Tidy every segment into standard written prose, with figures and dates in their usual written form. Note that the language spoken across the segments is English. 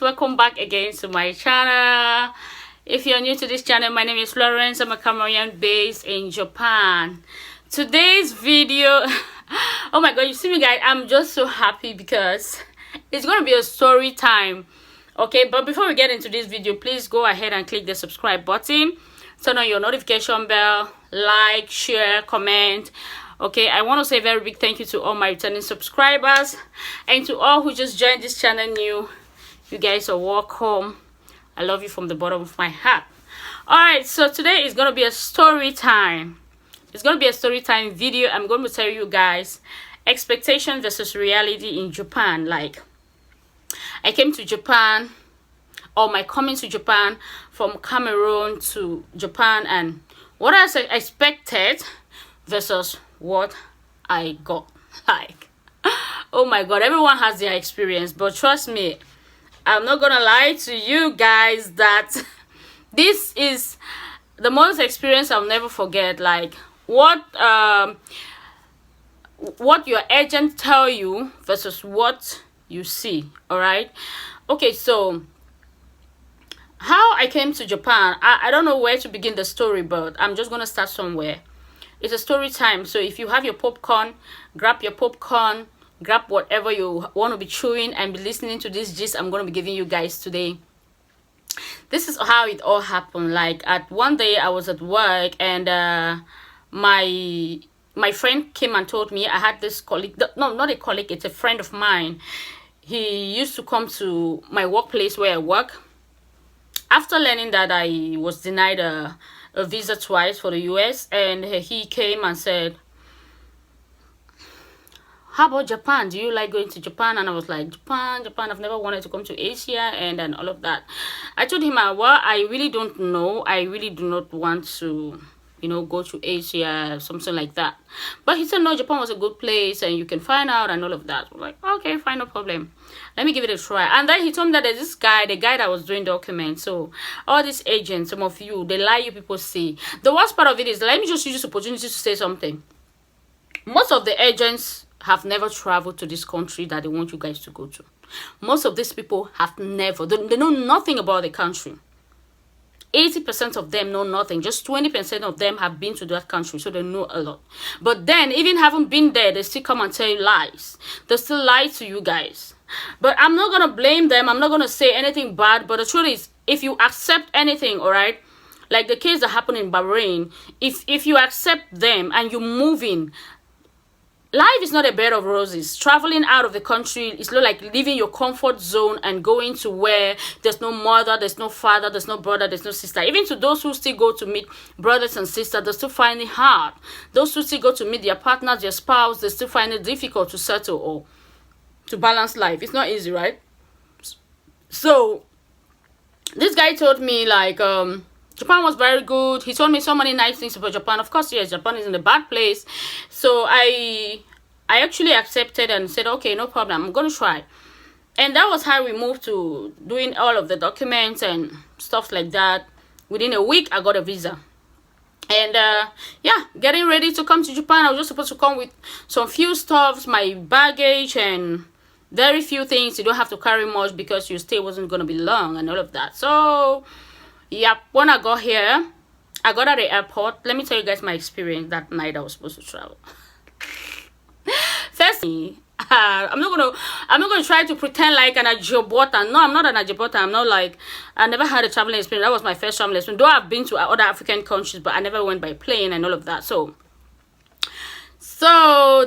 welcome back again to my channel. If you're new to this channel, my name is Florence. I'm a Cameroonian based in Japan. Today's video, oh my god, you see me guys, I'm just so happy because it's gonna be a story time. Okay, but before we get into this video, please go ahead and click the subscribe button, turn on your notification bell, like, share, comment. Okay, I want to say a very big thank you to all my returning subscribers and to all who just joined this channel new. You guys are welcome. I love you from the bottom of my heart. All right, so today is going to be a story time. It's going to be a story time video. I'm going to tell you guys expectation versus reality in Japan. Like, I came to Japan, or my coming to Japan from Cameroon to Japan, and what I expected versus what I got. Like, oh my god, everyone has their experience, but trust me, I'm not gonna lie to you guys that this is the most experience I'll never forget. Like, what your agent tell you versus what you see. All right, okay, so how I came to Japan, I don't know where to begin the story, but I'm just gonna start somewhere. It's a story time, so if you have your popcorn, grab your popcorn, grab whatever you want to be chewing and be listening to this gist I'm going to be giving you guys today. This is how it all happened. Like, at one day I was at work, and my friend came and told me I had this colleague. No, not a colleague, it's a friend of mine. He used to come to my workplace where I work. After learning that I was denied a visa twice for the US, and he came and said, how about Japan? Do you like going to Japan? And I was like, Japan, I've never wanted to come to Asia, and all of that. I told him, well, I really don't know. I really do not want to, you know, go to Asia, something like that. But he said, no, Japan was a good place and you can find out and all of that. I'm like, okay, fine, no problem. Let me give it a try. And then he told me that there's this guy, the guy that was doing documents. So all these agents, some of you, they lie you people see. The worst part of it is, let me just use this opportunity to say something. Most of the agents have never traveled to this country that they want you guys to go to. Most of these people have never, they know nothing about the country. 80% of them know nothing. Just 20% of them have been to that country, so they know a lot. But then, even having been there, they still come and tell you lies. They still lie to you guys. But I'm not gonna blame them. I'm not gonna say anything bad. But the truth is, if you accept anything, all right, like the case that happened in Bahrain, if you accept them and you move in, life is not a bed of roses. Traveling out of the country is not like leaving your comfort zone and going to where there's no mother, there's no father, there's no brother, there's no sister. Even to those who still go to meet brothers and sisters, they still find it hard. Those who still go to meet their partners, their spouse, they still find it difficult to settle or to balance life. It's not easy, right? So this guy told me, like, Japan was very good. He told me so many nice things about Japan. Of course, yes, Japan is in a bad place. So I actually accepted and said, okay, no problem, I'm going to try. And that was how we moved to doing all of the documents and stuff like that. Within a week, I got a visa. And yeah, getting ready to come to Japan. I was just supposed to come with some few stuffs, my baggage, and very few things. You don't have to carry much because your stay wasn't going to be long and all of that. So yep, when I got here, I got at the airport. Let me tell you guys my experience that night I was supposed to travel. Firstly, I'm not gonna try to pretend like an Ajibota. No, I'm not an Ajibota. I'm not like, I never had a traveling experience. That was my first traveling experience. Though I've been to other African countries, but I never went by plane and all of that. So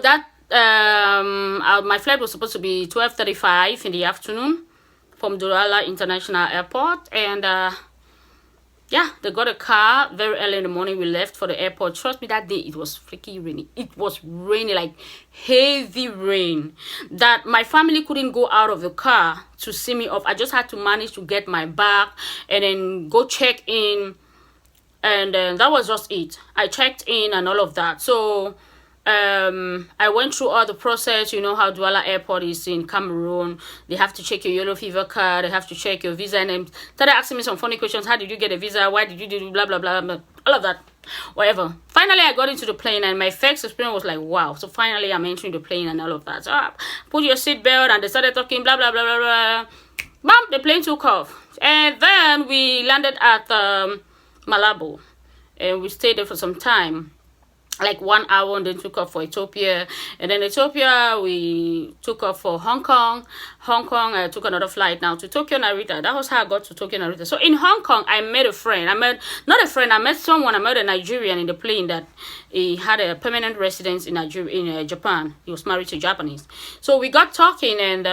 that my flight was supposed to be 12:35 in the afternoon from Douala International Airport, and yeah, they got a car very early in the morning. We left for the airport. Trust me, that day it was freaking rainy. It was raining, like heavy rain, that my family couldn't go out of the car to see me off. I just had to manage to get my bag and then go check in, and that was just it. I checked in and all of that. So I went through all the process. You know how Douala Airport is in Cameroon. They have to check your yellow fever card. They have to check your visa. And then started asking me some funny questions. How did you get a visa? Why did you do blah, blah, blah, blah, all of that. Whatever. Finally, I got into the plane, and my first experience was like, wow. So finally, I'm entering the plane and all of that. So put your seatbelt, and they started talking blah, blah, blah, blah, blah. Bam, the plane took off. And then we landed at Malabo. And we stayed there for some time, like 1 hour, and then took off for Ethiopia. And then Ethiopia, we took off for Hong Kong. Hong Kong, I took another flight now to Tokyo Narita. That was how I got to Tokyo Narita. So in Hong Kong, I met a friend. I met someone. I met a Nigerian in the plane that he had a permanent residence in Nigeria, in Japan. He was married to Japanese. So we got talking, and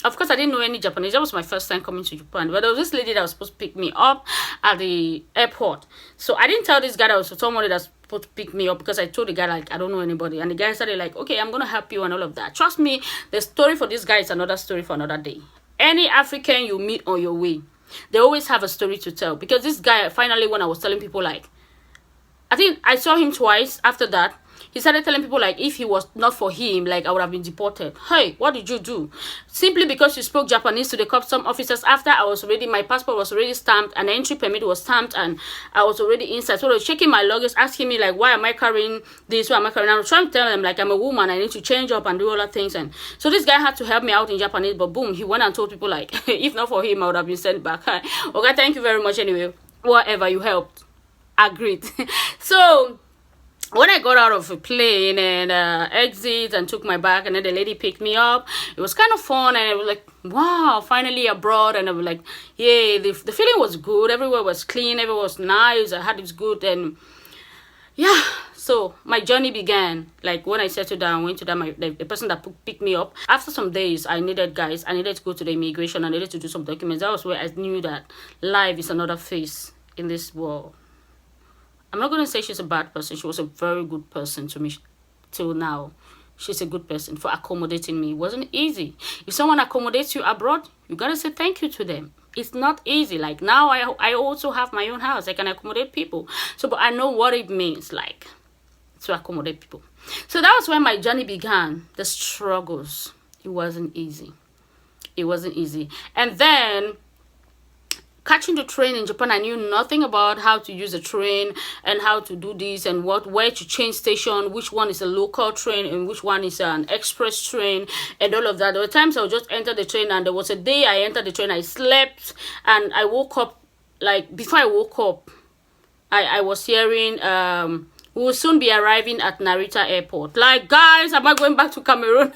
of course, I didn't know any Japanese. That was my first time coming to Japan. But there was this lady that was supposed to pick me up at the airport. So I didn't tell this guy that was somebody that's supposed to pick me up, because I told the guy, like, I don't know anybody. And the guy started like, okay, I'm going to help you and all of that. Trust me, the story for this guy is another story for another day. Any African you meet on your way, they always have a story to tell. Because this guy, finally, when I was telling people, like, I think I saw him twice after that. He started telling people, like, if he was not for him, like, I would have been deported. Hey, what did you do? Simply because you spoke Japanese to the custom officers. After my passport was already stamped, and the entry permit was stamped, and I was already inside. So they were checking my luggage, asking me, like, why am I carrying this? Why am I carrying? I was trying to tell them, like, I'm a woman, I need to change up and do all that things. And so this guy had to help me out in Japanese, but boom, he went and told people, like, if not for him, I would have been sent back. Okay, thank you very much anyway. Whatever, you helped. Agreed. So when I got out of a plane and exit and took my bag, and then the lady picked me up, it was kind of fun, and I was like, wow, finally abroad. And I was like, yeah, the feeling was good. Everywhere was clean, everywhere was nice, I had it good. And yeah, so my journey began. Like, when I settled down, went to the person that picked me up. After some days, I needed to go to the immigration. I needed to do some documents. That was where I knew that life is another phase in this world. I'm not going to say she's a bad person. She was a very good person to me till now. She's a good person for accommodating me. It wasn't easy. If someone accommodates you abroad, you got to say thank you to them. It's not easy. Like, now I also have my own house. I can accommodate people. So, but I know what it means, like, to accommodate people. So that was when my journey began. The struggles. It wasn't easy. It wasn't easy. And then catching the train in Japan, I knew nothing about how to use a train and how to do this and where to change station, which one is a local train and which one is an express train and all of that. There were times I would just enter the train, and there was a day I entered the train, I slept, and I woke up, like, before I woke up, I was hearing, we will soon be arriving at Narita Airport. Like, guys, am I going back to Cameroon?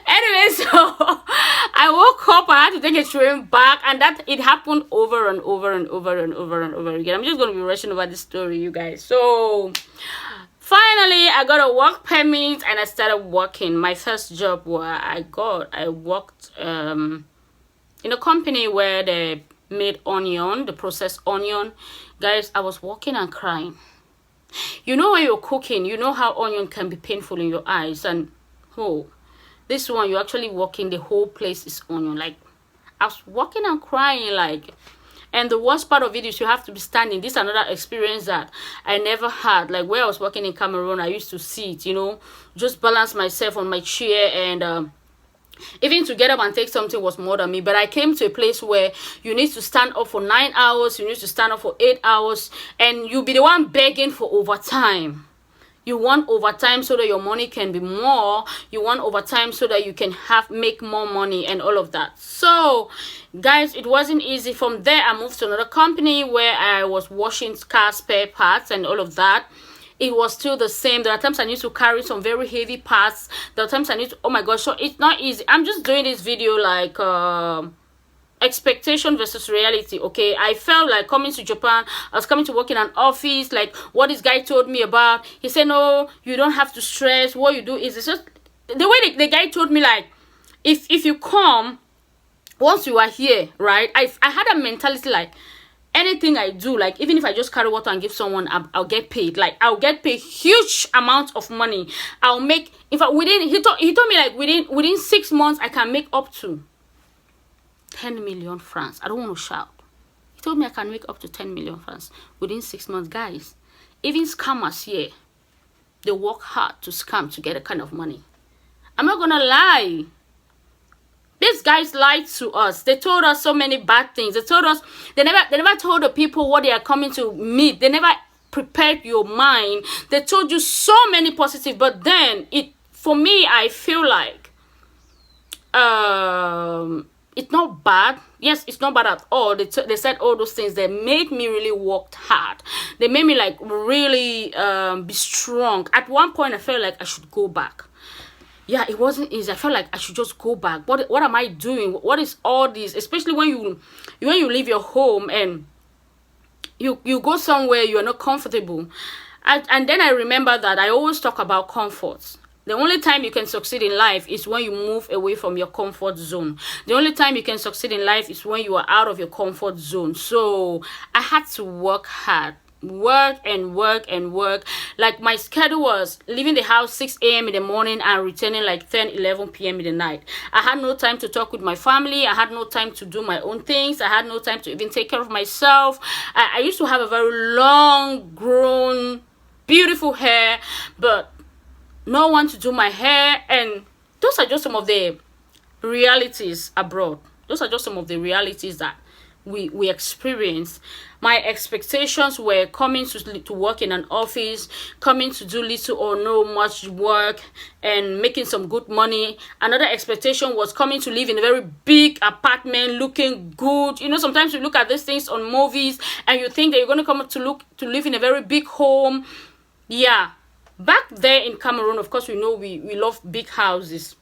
Anyway, so I woke up, I had to take a train back, and that it happened over and over and over and over and over again. I'm just going to be rushing over this story, you guys. So finally, I got a work permit, and I started working. My first job I worked in a company where they made onion, the processed onion. Guys, I was walking and crying. You know, when you're cooking, you know how onion can be painful in your eyes, and this one, you're actually walking, the whole place is onion. Like, I was walking and crying, like, and the worst part of it is you have to be standing. This is another experience that I never had. Like, where I was working in Cameroon, I used to sit, you know, just balance myself on my chair, and even to get up and take something was more than me. But I came to a place where you need to stand up for 9 hours, you need to stand up for 8 hours, and you'll be the one begging for overtime. You want overtime so that your money can be more. You want overtime so that you can make more money and all of that. So, guys, it wasn't easy. From there, I moved to another company where I was washing car spare parts and all of that. It was still the same. There are times I need to carry some very heavy parts. There are times I need to, oh my gosh, so it's not easy. I'm just doing this video like expectation versus reality. Okay, I felt like coming to Japan, I was coming to work in an office, like what this guy told me about. He said, no, you don't have to stress. What you do is, it's just the way the guy told me, like, if you come, once you are here, right, I had a mentality like, anything I do, like, even if I just carry water and give someone, I'll get paid. Like, I'll get paid huge amounts of money. I'll make, in fact, he told me, like, within 6 months I can make up to 10 million francs. I don't want to shout. He told me I can make up to 10 million francs within 6 months. Guys, even scammers here, they work hard to scam to get a kind of money. I'm not gonna lie. These guys lied to us. They told us so many bad things. They told us, they never told the people what they are coming to meet. They never prepared your mind. They told you so many positive, but then for me, I feel like it's not bad. Yes, it's not bad at all. They said all those things. They made me really work hard. They made me like really be strong. At one point I felt like I should go back. Yeah, it wasn't easy. I felt like I should just go back. What am I doing? What is all this? Especially when you leave your home and you go somewhere you are not comfortable. And then I remember that I always talk about comfort. The only time you can succeed in life is when you move away from your comfort zone. The only time you can succeed in life is when you are out of your comfort zone. So I had to work hard. Work and work and work. Like my schedule was leaving the house 6 a.m. in the morning and returning like 10-11 p.m. in the night. I had no time to talk with my family. I had no time to do my own things. I had no time to even take care of myself. I used to have a very long grown beautiful hair, but no one to do my hair. And those are just some of the realities abroad. Those are just some of the realities that we experience. My expectations were coming to work in an office, coming to do little or no much work and making some good money. Another expectation was coming to live in a very big apartment, looking good. You know, sometimes you look at these things on movies and you think that you're going to come to live in a very big home. Yeah, back there in Cameroon, of course, we know we love big houses.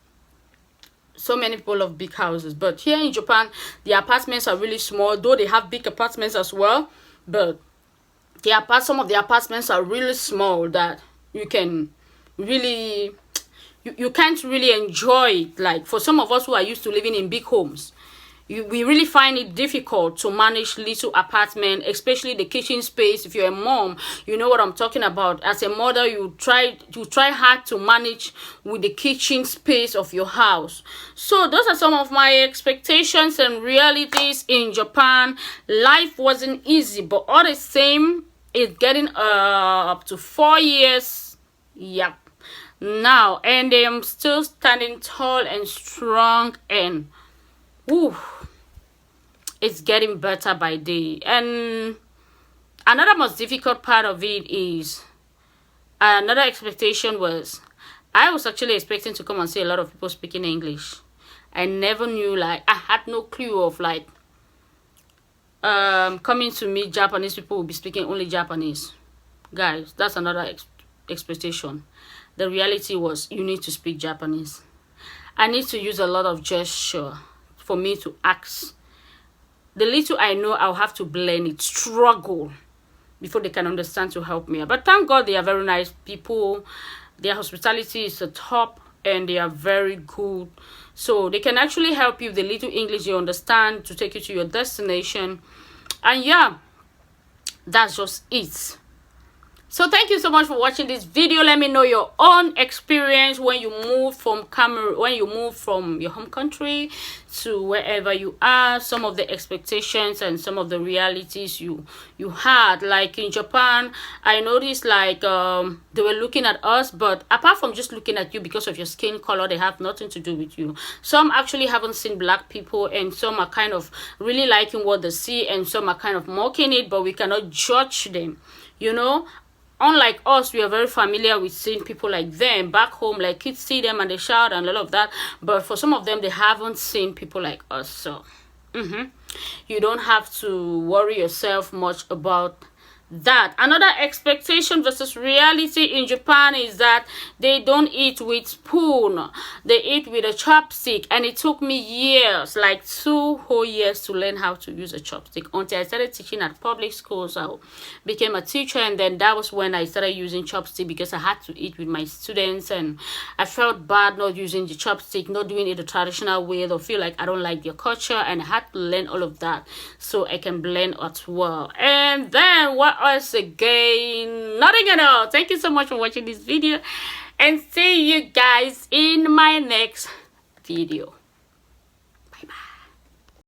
So many people love big houses, but here in Japan the apartments are really small, though they have big apartments as well. But some of the apartments are really small that you can really you can't really enjoy it. Like for some of us who are used to living in big homes, we really find it difficult to manage little apartment, especially the kitchen space. If you're a mom, you know what I'm talking about. As a mother, you try hard to manage with the kitchen space of your house. So those are some of my expectations and realities in Japan. Life wasn't easy, but all the same, it's getting up to 4 years. Yep. Now, and I'm still standing tall and strong, and ooh, it's getting better by day. And another most difficult part of it is another expectation was I was actually expecting to come and see a lot of people speaking English. I never knew, like I had no clue of like coming to meet Japanese people will be speaking only Japanese. Guys, that's another expectation. The reality was you need to speak Japanese. I need to use a lot of gesture for me to ask. The little I know, I'll have to blend it, struggle before they can understand to help me. But thank God they are very nice people. Their hospitality is the top and they are very good. So they can actually help you with the little English you understand to take you to your destination. And yeah, that's just it. So thank you so much for watching this video. Let me know your own experience when you move from Cameroon, when you move from your home country to wherever you are. Some of the expectations and some of the realities you had. Like in Japan, I noticed like they were looking at us, but apart from just looking at you because of your skin color, they have nothing to do with you. Some actually haven't seen black people, and some are kind of really liking what they see, and some are kind of mocking it, but we cannot judge them, you know. Unlike us, we are very familiar with seeing people like them back home, like kids see them and they shout and all of that. But for some of them, they haven't seen people like us. So you don't have to worry yourself much about that. Another expectation versus reality in Japan is that they don't eat with spoon, they eat with a chopstick. And it took me years, like 2 whole years, to learn how to use a chopstick until I started teaching at public schools. I became a teacher, and then that was when I started using chopstick because I had to eat with my students, and I felt bad not using the chopstick, not doing it the traditional way, or feel like I don't like their culture, and I had to learn all of that so I can blend as well. And then what else again? Nothing at all. Thank you so much for watching this video, and see you guys in my next video.